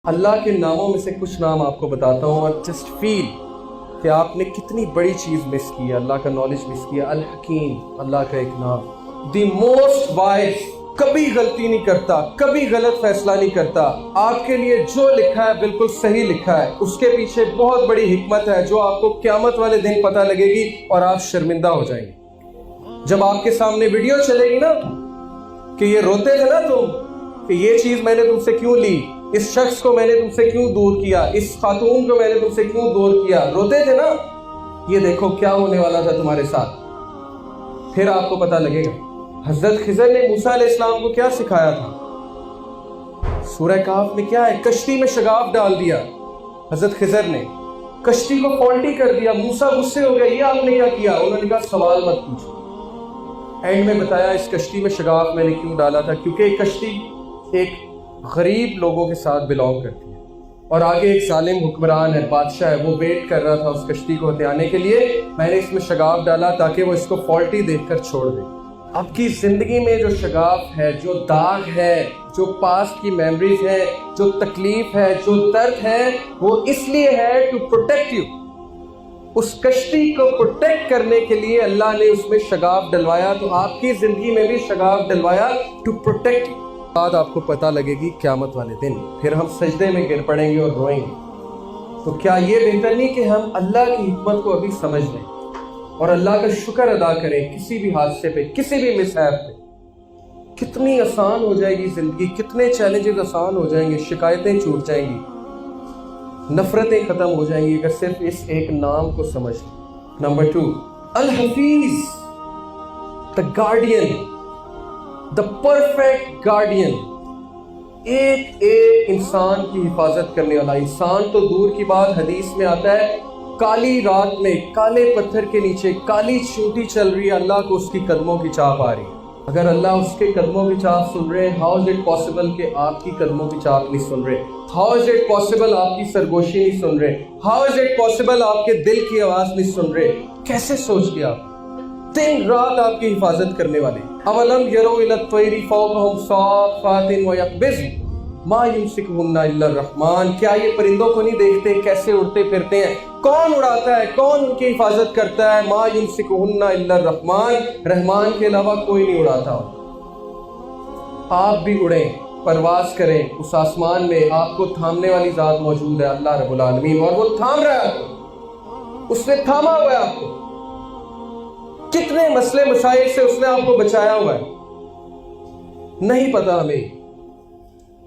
अल्लाह के नामों में से कुछ नाम आपको बताता हूँ और जस्ट फील कि आपने कितनी बड़ी चीज़ मिस की है, अल्लाह का नॉलेज मिस किया। अल हकीम, अल्लाह का एक नाम। द मोस्ट वाइज, कभी गलती नहीं करता, कभी गलत फैसला नहीं करता। आपके लिए जो लिखा है बिल्कुल सही लिखा है, उसके पीछे बहुत बड़ी हिकमत है जो आपको क़यामत वाले दिन पता लगेगी और आप शर्मिंदा हो जाएंगे। जब आपके सामने वीडियो चलेगी ना कि ये रोते थे ना तुम कि ये चीज़ मैंने तुमसे क्यों ली, इस शख्स को मैंने तुमसे क्यों दूर किया, इस खातून को मैंने तुमसे क्यों दूर किया, रोते थे ना, ये देखो क्या होने वाला था तुम्हारे साथ। फिर आपको पता लगेगा। हजरत खिजर ने मूसा अलैहिस्सलाम को क्या सिखाया था? सूरह कहफ में क्या है? कश्ती में शगाफ डाल दिया हजरत खिजर ने, कश्ती को फॉल्टी कर दिया। मूसा गुस्से हो गया, ये आपने क्या किया? उन्होंने कहा सवाल मत पूछो। एंड में बताया इस कश्ती में शगाफ मैंने क्यों डाला था, क्योंकि कश्ती एक गरीब लोगों के साथ बिलोंग करती है और आगे एक जालिम हुक्मरान है, बादशाह है, वो वेट कर रहा था उस कश्ती को हथियाने के लिए। मैंने इसमें शगाफ डाला ताकि वो इसको फॉल्टी देखकर छोड़ दे। आपकी जिंदगी में जो शगाफ है, जो दाग है, जो पास्ट की मेमोरीज है, जो तकलीफ है, जो दर्द है, वो इसलिए है टू प्रोटेक्ट यू। उस कश्ती को प्रोटेक्ट करने के लिए अल्लाह ने उसमें शगाफ डलवाया, तो आपकी जिंदगी में भी शगाफ डलवाया टू प्रोटेक्ट यू। बाद आपको पता लगेगी क़यामत वाले दिन, फिर हम सजदे में गिर पड़ेंगे और रोएंगे। तो क्या ये बेहतर नहीं कि हम अल्लाह की हिकमत को अभी समझ लें और अल्लाह का शुक्र अदा करें किसी भी हादसे पे, किसी भी मिसहैप पे। कितनी आसान हो जाएगी ज़िंदगी, कितने चैलेंजेस आसान हो जाएंगे, शिकायतें छूट जाएंगी, नफरतें ख़त्म हो जाएंगी अगर सिर्फ इस एक नाम को समझ लें। Number 2, Al Hafiz, the guardian, the perfect guardian. एक एक इंसान की हिफाजत करने वाला। इंसान तो दूर की बात, हदीस में आता है काली रात में काले पत्थर के नीचे काली चींटी चल रही है, अल्लाह को उसकी कदमों की चाप आ रही है। अगर अल्लाह उसके कदमों की चाप सुन रहे हैं, हाउ इज इट पॉसिबल कि आपकी कदमों की चाप नहीं सुन रहे? हाउ इज इट पॉसिबल आपकी सरगोशी नहीं सुन रहे? हाउ इज इट पॉसिबल आपके दिल की आवाज नहीं सुन रहे? कैसे सोच लिया? दिन रात आपकी हिफाजत करने वाले। अवलम यरो इला तैरी फौकहुम साफ़ातिन व यक़बिज़्न मा युमसिकुहुन्ना इल्ला रहमान। क्या ये परिंदों को नहीं देखते कैसे उड़ते फिरते हैं? कौन उड़ाता है, कौन उनकी हिफाजत करता है? मा युमसिकुहुन्ना इल्ला रहमान, रहमान के अलावा कोई नहीं उड़ाता। आप भी उड़ें, परवाज करें उस आसमान में, आपको थामने वाली जात मौजूद है, अल्लाह रब्बुल आलमीन, और वो थाम रहा है आपको, उसने थामा हुआ है आपको। कितने मसले मसाइल से उसने आपको बचाया हुआ है, नहीं पता हमें।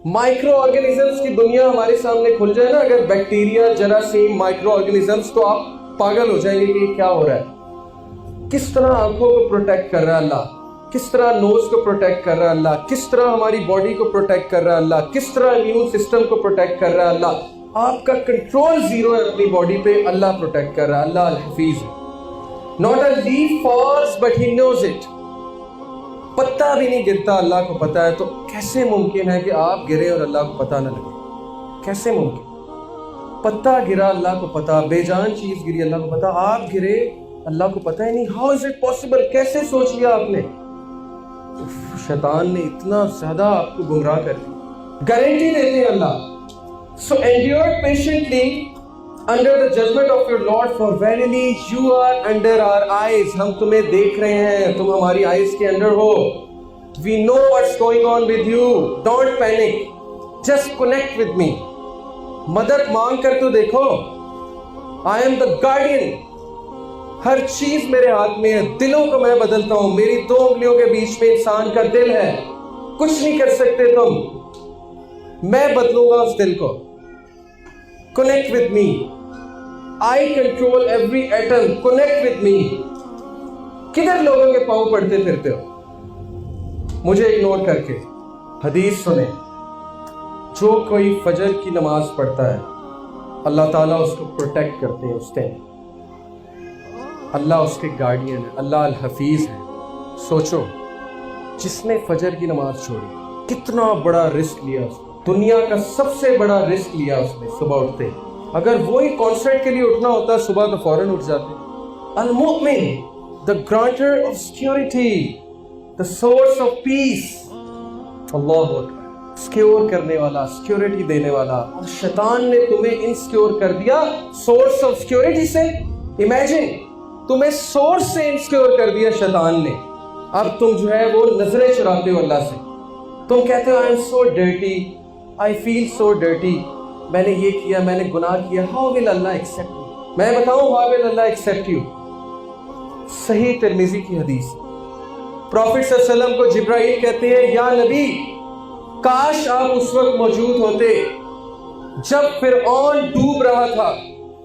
माइक्रो ऑर्गेनिजम्स की दुनिया हमारे सामने खुल जाए ना, अगर बैक्टीरिया, जरासीम, माइक्रो ऑर्गेनिजम्स, तो आप पागल हो जाएंगे कि क्या हो रहा है। किस तरह आंखों को प्रोटेक्ट कर रहा है अल्लाह, किस तरह नोज को प्रोटेक्ट कर रहा है अल्लाह, किस तरह हमारी बॉडी को प्रोटेक्ट कर रहा है अल्लाह, किस तरह इम्यून सिस्टम को प्रोटेक्ट कर रहा है अल्लाह। आपका कंट्रोल जीरो है अपनी बॉडी पे, अल्लाह प्रोटेक्ट कर रहा है, अल्लाह अल हफीज है। Not a leaf falls, but he knows it. पत्ता भी नहीं गिरता, अल्लाह को पता है। तो कैसे मुमकिन है कि आप गिरे और अल्लाह को पता न लगे? कैसे मुमकिन? पत्ता गिरा, अल्लाह को पता, बेजान चीज गिरी, अल्लाह को पता, आप गिरे, अल्लाह को पता ही नहीं। How is it possible? कैसे सोच लिया आपने? शैतान ने इतना ज्यादा आपको गुमराह कर दिया। गारंटी देते हैं Allah. So endure patiently under the judgment of your Lord, for verily you are under our eyes. हम तुम्हें देख रहे हैं, तुम हमारी आइज के अंदर हो। We know what's going on with you. Don't panic. Just connect with me. मदद मांग कर तो देखो। I am the guardian. हर चीज मेरे हाथ में है, दिलों को मैं बदलता हूं। मेरी 2 उंगलियों के बीच में इंसान का दिल है, कुछ नहीं कर सकते तुम, मैं बदलूंगा उस दिल को। Connect with me. I control every atom. Connect with me. किधर लोगों के पांव पड़ते फिरते हो मुझे इग्नोर करके? हदीस सुने, जो कोई फजर की नमाज पढ़ता है अल्लाह ताला उसको प्रोटेक्ट करते हैं उस टाइम। अल्लाह उसके गार्डियन है, अल्लाह अल हफीज है। सोचो, जिसने फजर की नमाज छोड़ी, कितना बड़ा रिस्क लिया उसने, दुनिया का सबसे बड़ा रिस्क लिया उसने सुबह उठते। अगर वो ही कॉन्सर्ट के लिए उठना होता सुबह तो फौरन उठ जाते। अल मुमिन, the grantor of security, the source of peace. Allah secure करने वाला, सिक्योरिटी देने वाला, और शैतान ने तुम्हें इनसिक्योर कर दिया सोर्स ऑफ सिक्योरिटी से। इमेजिन, तुम्हें सोर्स से इनसिक्योर कर दिया शैतान ने। अब तुम जो है वो नजरें चुराते हो अल्लाह से। तुम कहते हो I am so dirty, I feel so dirty, मैंने ये किया, मैंने गुनाह किया, how will Allah accept me? मैं बताऊं how will Allah accept you? सही तिरमिजी की हदीस, प्रॉफिट सल्लल्लाहु अलैहि वसल्लम को जिब्राइल कहते हैं, या नबी, काश आप उस वक्त मौजूद होते जब फिरऔन डूब रहा था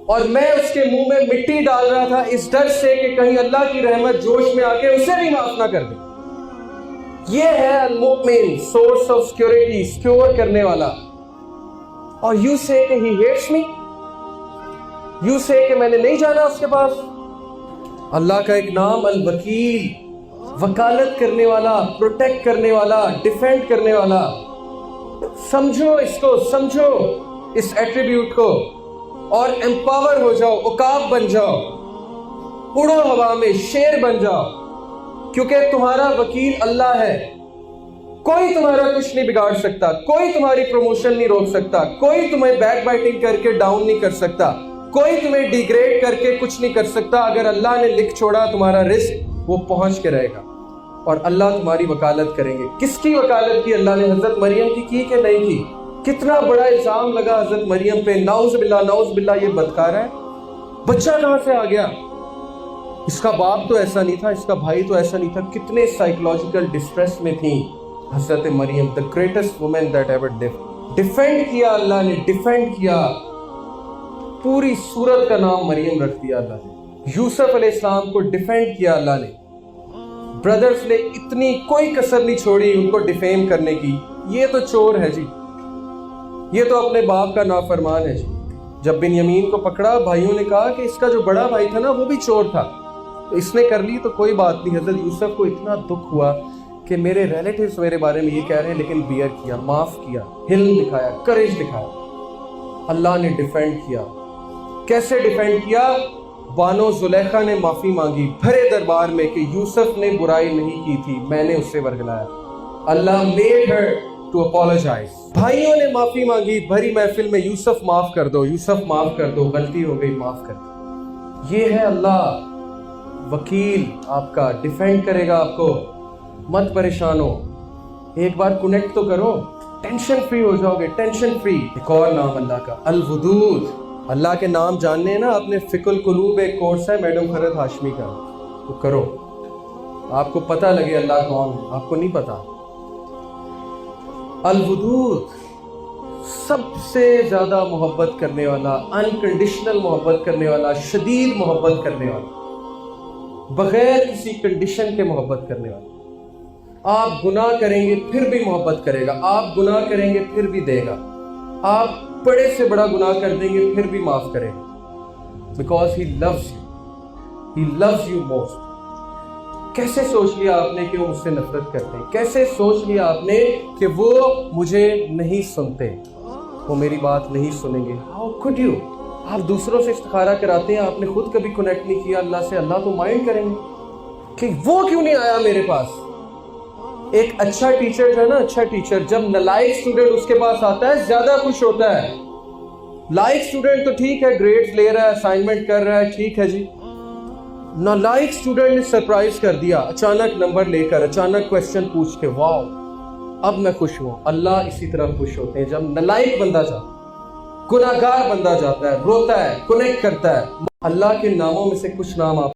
और मैं उसके मुंह में मिट्टी डाल रहा था इस डर से कि कहीं अल्लाह की रहमत जोश में आके उसे भी माफ ना कर दे। ये है अल-मुमिन, सोर्स ऑफ सिक्योरिटी, सिक्योर करने वाला। और यू से कि ही हेट्स मी, यू से कि मैंने नहीं जाना उसके पास। अल्लाह का एक नाम अल-वकील, वकालत करने वाला, प्रोटेक्ट करने वाला, डिफेंड करने वाला। समझो इसको, समझो इस एट्रीब्यूट को और एम्पावर हो जाओ, उकाब बन जाओ, उड़ो हवा में, शेर बन जाओ, क्योंकि तुम्हारा वकील अल्लाह है। कोई तुम्हारा कुछ नहीं बिगाड़ सकता, कोई तुम्हारी प्रमोशन नहीं रोक सकता, कोई तुम्हें बैक बाइटिंग करके डाउन नहीं कर सकता, कोई तुम्हें डिग्रेड करके कुछ नहीं कर सकता। अगर अल्लाह ने लिख छोड़ा तुम्हारा रिस्क, वो पहुंच के रहेगा और अल्लाह तुम्हारी वकालत करेंगे। किसकी वकालत की अल्लाह ने? हजरत मरियम की कि नहीं की? कितना बड़ा इल्जाम लगा हजरत मरियम पे, नाउज़ बिल्लाह, ये बदकार है। बच्चा कहां से आ गया? इसका बाप तो ऐसा नहीं था, इसका भाई तो ऐसा नहीं था। कितने साइकोलॉजिकल डिस्ट्रेस में थी हजरत Maryam, the greatest women that ever lived. Defend किया अल्लाह ने, डिफेंड किया। पूरी सूरत का नाम मरियम रख दिया अल्लाह ने। यूसुफ अलैहिस्सलाम को डिफेंड किया अल्लाह ने। ब्रदर्स ने इतनी कोई कसर नहीं छोड़ी उनको डिफेम करने की। ये तो चोर है जी, ये तो अपने बाप का नाफरमान है जी। जब बिन्यामीन को पकड़ा, भाइयों ने कहा कि इसका जो बड़ा भाई था ना, वो भी चोर था, तो इसने कर ली तो कोई बात नहीं। हजरत यूसुफ को इतना दुख हुआ कि मेरे रिलेटिव्स मेरे बारे में ये कह रहे हैं, लेकिन बियर किया, माफ किया, हिल्म दिखाया, करेज दिखाया। अल्लाह ने डिफेंड किया। कैसे डिफेंड किया? बानो जुलेखा ने माफी मांगी भरे दरबार में कि यूसुफ ने बुराई नहीं की थी, मैंने उससे बरगलाया। अल्लाह मेड हर टू अपोलोजाइज। भाइयों ने माफी मांगी भरी महफिल में, यूसुफ माफ कर दो, यूसुफ माफ कर दो, गलती हो गई, माफ कर दो। ये है अल्लाह, वकील आपका, डिफेंड करेगा आपको। मत परेशान हो, एक बार कनेक्ट तो करो, टेंशन फ्री हो जाओगे, टेंशन फ्री। एक और नाम अल्लाह का अल-वदूद। अल्लाह के नाम जानने हैं ना आपने? फिकुल कुलूब एक कोर्स है मैडम खरद हाशमी का, तो करो, आपको पता लगे अल्लाह कौन है, आपको नहीं पता। अल-वदूद, सबसे ज्यादा मोहब्बत करने वाला, अनकंडीशनल मोहब्बत करने वाला, शदीद मोहब्बत करने वाला, बगैर किसी कंडीशन के मोहब्बत करने वाला। आप गुनाह करेंगे फिर भी मोहब्बत करेगा, आप गुनाह करेंगे फिर भी देगा, आप बड़े से बड़ा गुनाह कर देंगे फिर भी माफ करेगा। Because he loves you, he loves you most. कैसे सोच लिया आपने कि वो मुझसे नफरत करते हैं? कैसे सोच लिया आपने कि वो मुझे नहीं सुनते, वो मेरी बात नहीं सुनेंगे? How could you? आप दूसरों से इस्तिखारा कराते हैं, आपने खुद कभी कनेक्ट नहीं किया अल्लाह से। अल्लाह तो माइंड करेंगे कि वो क्यों नहीं आया मेरे पास। एक अच्छा टीचर है ना, अच्छा टीचर, जब नालायक स्टूडेंट उसके पास आता है ज्यादा खुश होता है। लाइक स्टूडेंट तो ठीक है, ग्रेड्स ले रहा है, असाइनमेंट कर रहा है, ठीक है जी। नालायक स्टूडेंट ने सरप्राइज कर दिया, अचानक नंबर लेकर, अचानक क्वेश्चन पूछ के, वाओ अब मैं खुश हूं। अल्लाह इसी तरह खुश होते हैं जब नालायक बंदा जाता है, गुनाहगार बंदा जाता है, रोता है, कनेक्ट करता है। अल्लाह के नामों में से कुछ नाम आप